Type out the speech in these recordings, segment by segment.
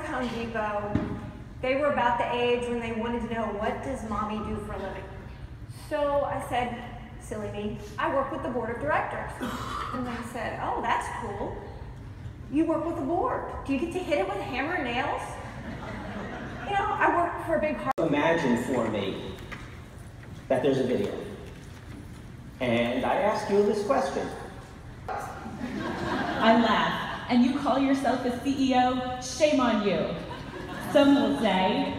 Home Depot, they were about the age when they wanted to know, what does mommy do for a living? So I said, silly me, I work with the board of directors. And they said, oh, that's cool. You work with the board. Do you get to hit it with a hammer and nails? You know, I work for a big Imagine for me that there's a video. And I ask you this question. I laugh, and you call yourself a CEO? Shame on you. Some will say,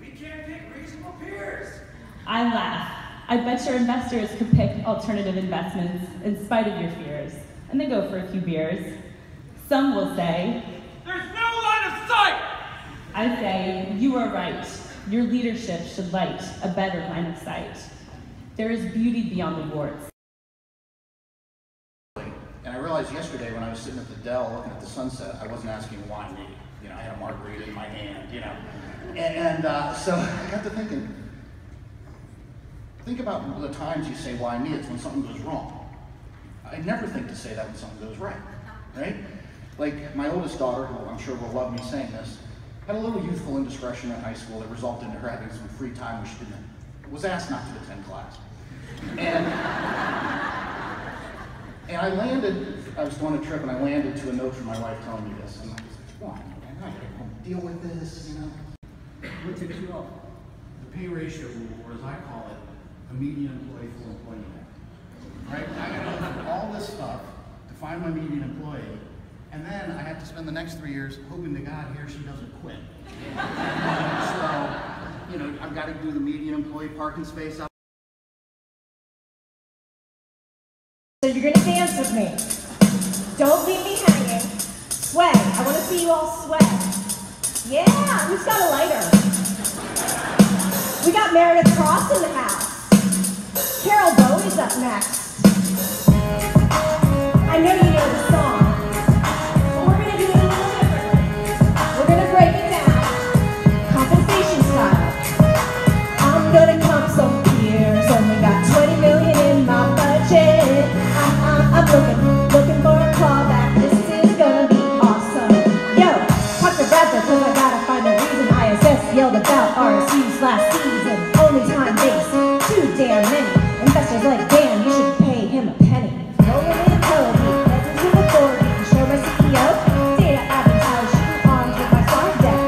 we can't pick reasonable peers. I laugh. I bet your investors could pick alternative investments in spite of your fears, and then go for a few beers. Some will say, there's no line of sight. I say, you are right. Your leadership should light a better line of sight. There is beauty beyond the warts. And I realized yesterday when I was sitting at the Dell looking at the sunset, I wasn't asking why me. You know, I had a margarita in my hand, you know. And so I got to thinking, think about the times you say why me, it's when something goes wrong. I never think to say that when something goes right, right? Like my oldest daughter, who I'm sure will love me saying this, had a little youthful indiscretion in high school that resulted in her having some free time where she was asked not to attend class. And I landed, I was doing a trip and I landed to a note from my wife telling me this. And I was like, why? I gotta deal with this, you know. What takes you off? The pay ratio rule, or as I call it, the median employee full employment act. Right? I gotta do all this stuff to find my median employee, and then I have to spend the next 3 years hoping to God he or she doesn't quit. So, you know, I've got to do the median employee parking space out. So you're gonna dance with me. Don't leave me hanging. Sway. I want to see you all sweat. Yeah, who's got a lighter? We got Meredith Cross in the house. Carol Bowie's up next. I know you know the song, but we're gonna do it a little differently. We're gonna break it down, compensation style. I'm gonna comp some peers. Only got 20 million in my budget. I'm looking for a callback. This is gonna be awesome. Yo, talk to Bradford, cause I gotta find a reason. ISS yelled about RSUs last season. Only time based, too damn many. Investors like, damn, you should pay him a penny. Rolling in Toby, heads into authority. Show my CEO, data advertise, shooting arms with my slide deck.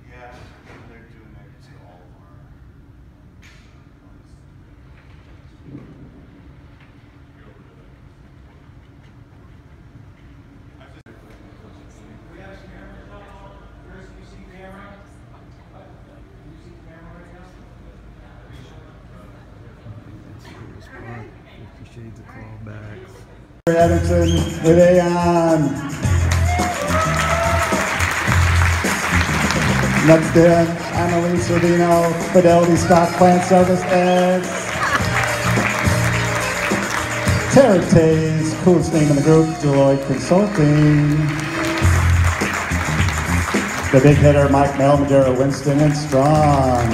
Yeah, they're doing that to all of our. We have some cameras on. Chris, you see camera? You see camera right now? Appreciate the callbacks. Edmonton with Aon. Next in, Annalise Rubino, Fidelity Stock Plant Services. Terry Tays, coolest name in the group, Deloitte Consulting. The big hitter, Mike Melmadera, Winston and Strong.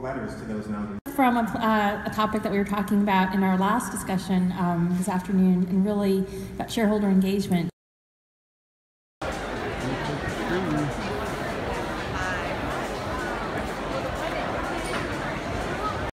Letters to those now. From a topic that we were talking about in our last discussion this afternoon, and really about shareholder engagement.